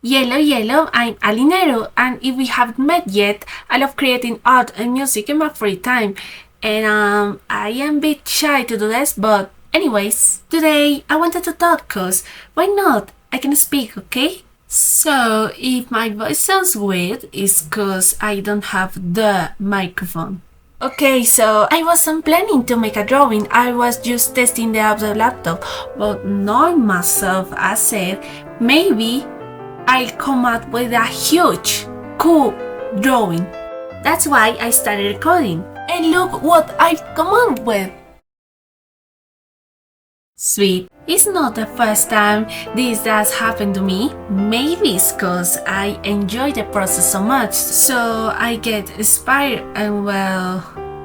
Yellow, I'm Alyy Neru, and if we haven't met yet, I love creating art and music in my free time. And I am a bit shy to do this, but anyways, today I wanted to talk cause why not? I can speak, okay? So if my voice sounds weird, it's cause I don't have the microphone. Okay, so I wasn't planning to make a drawing, I was just testing the apps on the laptop, but knowing myself, I said maybe I'll come up with a huge, cool drawing. That's why I started recording. And look what I've come up with. Sweet. It's not the first time this has happened to me. Maybe it's cause I enjoy the process so much, so I get inspired and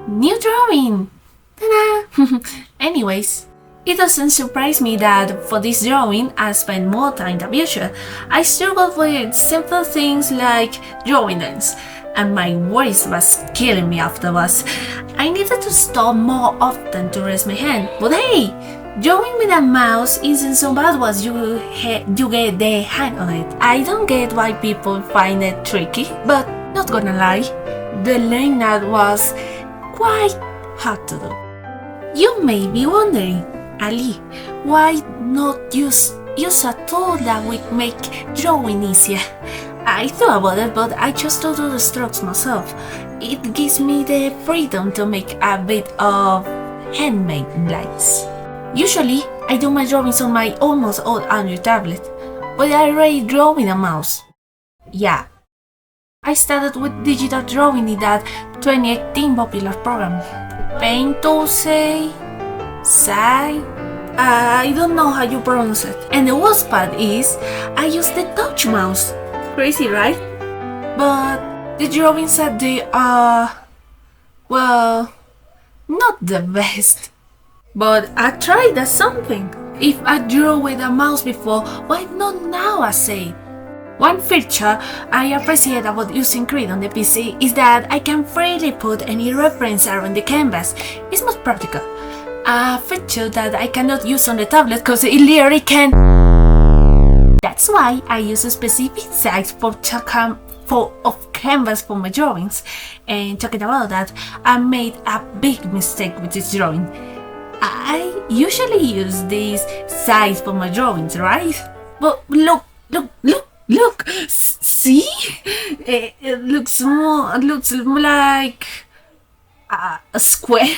new drawing. Ta-da! Anyways. It doesn't surprise me that for this drawing I spent more time than usual. I struggled with simple things like drawing lines, and my voice was killing me afterwards. I needed to stop more often to raise my hand, but hey, drawing with a mouse isn't so bad once you get the hang of it. I don't get why people find it tricky, but not gonna lie, the Lineart was quite hard to do. You may be wondering, Alyy, why not use a tool that would make drawing easier? I thought about it, but I chose to do the strokes myself. It gives me the freedom to make a bit of handmade lines. Usually, I do my drawings on my almost old Android tablet, but I already draw with a mouse. Yeah, I started with digital drawing in that 2018 popular program. Paint or Sai? I don't know how you pronounce it. And the worst part is, I use the touch mouse. Crazy, right? But the drawings that they are, not the best. But I tried at something. If I drew with a mouse before, why not now, I say? One feature I appreciate about using Grid on the PC is that I can freely put any reference around the canvas. It's most practical. A feature that I cannot use on the tablet because it literally can. That's why I use a specific size of canvas for my drawings. And talking about that, I made a big mistake with this drawing. I usually use this size for my drawings, right? But look! See? It looks more like a square.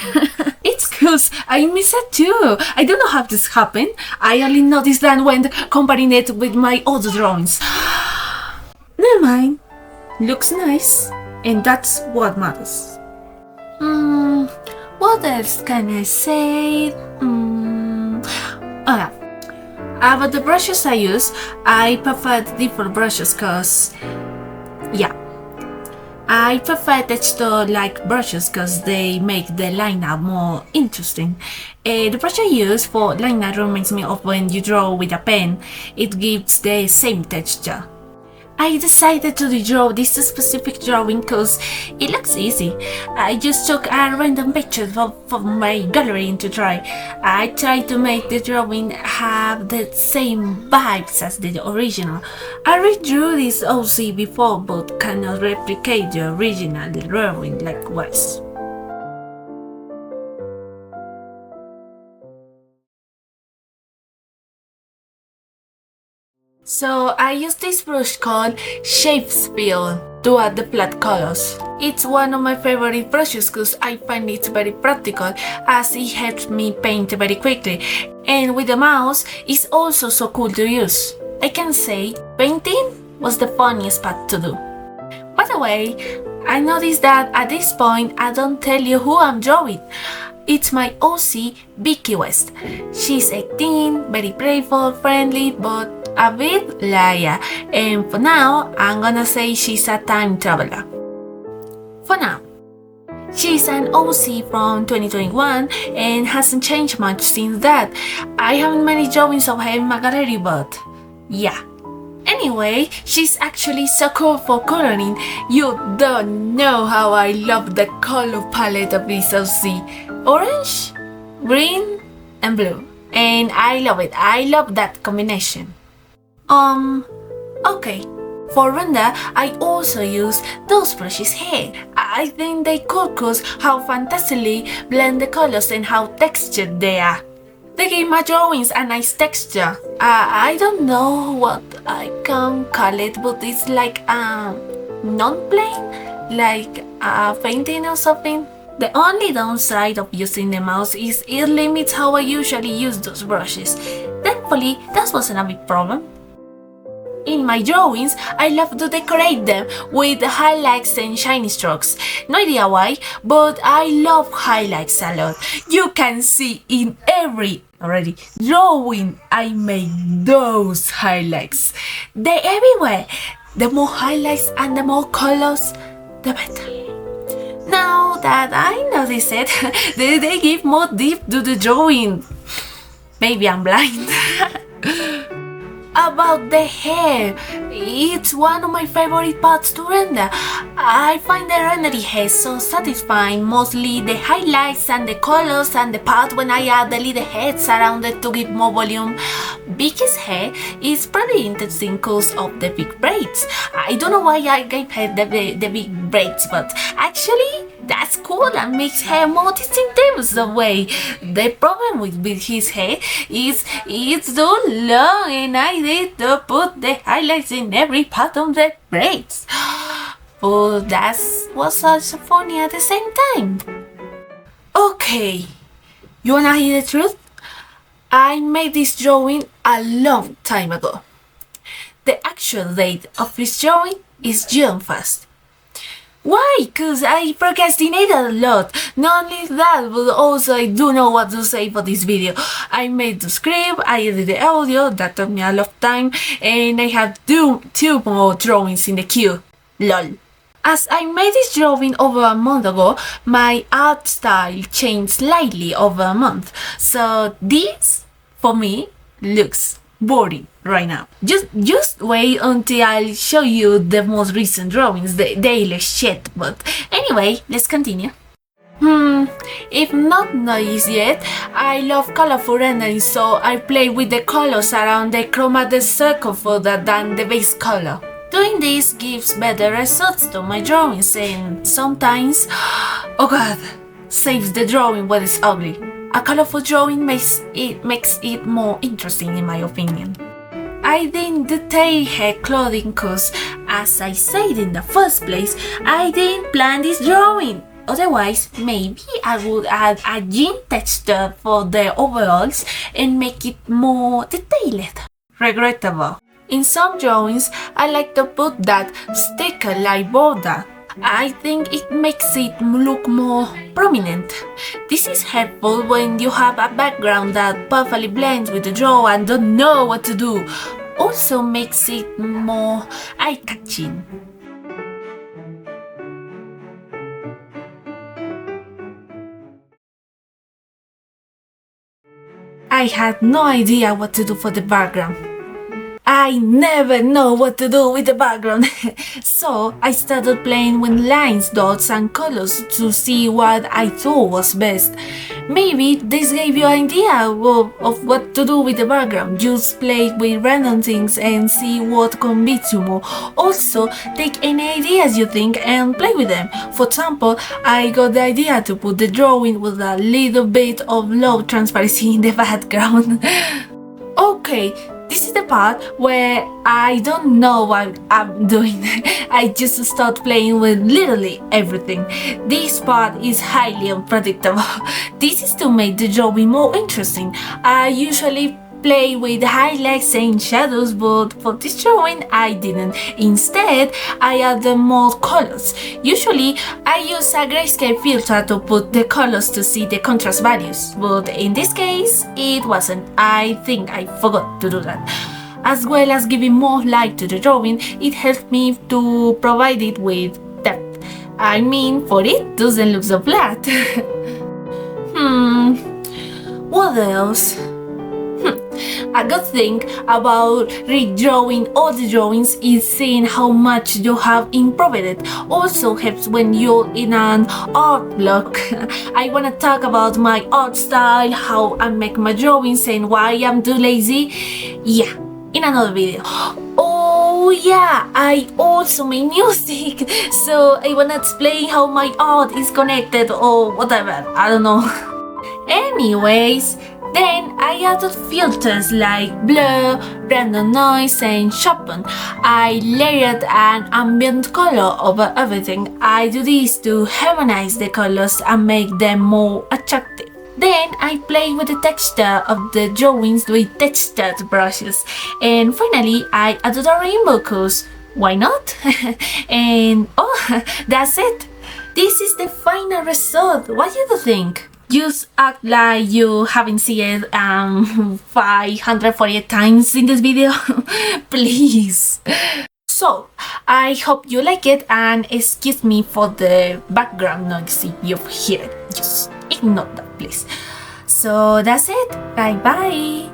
It's cause I miss it too. I don't know how this happened. I only noticed that when comparing it with my other drawings. Never mind. Looks nice, and that's what matters. What else can I say? About the brushes I use, I prefer different brushes cause, I prefer texture-like brushes because they make the line art more interesting. The brush I use for line art reminds me of when you draw with a pen. It gives the same texture. I decided to draw this specific drawing because it looks easy. I just took a random picture from my gallery to try. I tried to make the drawing have the same vibes as the original. I redrew this OC before but cannot replicate the original drawing likewise. So I use this brush called Shapespeare to add the flat colors. It's one of my favorite brushes because I find it very practical as it helps me paint very quickly, and with the mouse it's also so cool to use. I can say painting was the funniest part to do. By the way, I noticed that at this point I don't tell you who I'm drawing. It's my OC Vicky West. She's 18, very playful, friendly, but a bit liar, and for now I'm gonna say she's a time traveler. For now, she's an OC from 2021 and hasn't changed much since that. I haven't many drawings of her in my gallery, but yeah. Anyway, she's actually so cool for coloring. You don't know how I love the color palette of this OC. Orange, green, and blue. And I love it. I love that combination. Okay, for render, I also use those brushes here. I think they could cause how fantastically blend the colors and how textured they are. They give my drawings a nice texture. I don't know what I can call it, but it's like non-plain, like a painting or something. The only downside of using the mouse is it limits how I usually use those brushes. Thankfully, that wasn't a big problem. In my drawings, I love to decorate them with highlights and shiny strokes. No idea why, but I love highlights a lot. You can see in every drawing I make those highlights. They're everywhere. The more highlights and the more colors, the better. Now that I notice it, they give more depth to the drawing. Maybe I'm blind. About the hair, it's one of my favorite parts to render. I find the rendering hair so satisfying, mostly the highlights and the colors and the part when I add the little heads around it to give more volume. Vicky's hair is pretty interesting because of the big braids. I don't know why I gave her the big braids, but actually that's cool and makes hair more distinctive the way. The problem with his hair is it's so long and I need to put the highlights in every part of the braids. But that was also funny at the same time. Okay, you wanna hear the truth? I made this drawing a long time ago. The actual date of this drawing is June 1st. Why? Because I procrastinated a lot. Not only that, but also I don't know what to say for this video. I made the script, I edited the audio, that took me a lot of time, and I have two more drawings in the queue. LOL. As I made this drawing over a month ago, my art style changed slightly over a month. So this, for me, looks boring right now. Just wait until I'll show you the most recent drawings. They look shit, but anyway, let's continue. If not noticed yet, I love colorful rendering, so I play with the colors around the chromatic circle further than the base color. Doing this gives better results to my drawings and sometimes, oh god, saves the drawing when it's ugly. A colorful drawing makes it more interesting in my opinion. I didn't detail her clothing cause, as I said in the first place, I didn't plan this drawing. Otherwise, maybe I would add a jean texture for the overalls and make it more detailed. Regrettable. In some drawings, I like to put that sticker-like border. I think it makes it look more prominent. This is helpful when you have a background that perfectly blends with the drawing and don't know what to do. Also makes it more eye-catching. I had no idea what to do for the background. I never know what to do with the background, so I started playing with lines, dots and colors to see what I thought was best. Maybe this gave you an idea of what to do with the background. Just play with random things and see what convinces you more. Also, take any ideas you think and play with them. For example, I got the idea to put the drawing with a little bit of low transparency in the background. Okay. This is the part where I don't know what I'm doing. I just start playing with literally everything. This part is highly unpredictable. This is to make the drawing more interesting. I usually play with highlights and shadows, but for this drawing I didn't. Instead, I added more colors. Usually, I use a grayscale filter to put the colors to see the contrast values, but in this case, it wasn't. I think I forgot to do that. As well as giving more light to the drawing, it helped me to provide it with depth. I mean, for it doesn't look so flat. What else? A good thing about redrawing all the drawings is seeing how much you have improved it. Also helps when you're in an art block. I wanna talk about my art style, how I make my drawings and why I'm too lazy. Yeah, in another video. Oh Oh yeah, I also make music, so I wanna explain how my art is connected or whatever, I don't know. Anyways, then I added filters like blur, random noise and sharpen. I layered an ambient color over everything. I do this to harmonize the colors and make them more attractive. Then I play with the texture of the drawings with textured brushes. And finally, I added a rainbow cause why not? And oh, that's it. This is the final result. What do you think? Just act like you haven't seen it 548 times in this video. Please. So, I hope you like it and excuse me for the background noise if you hear it. Just ignore that, please. So that's it. Bye bye.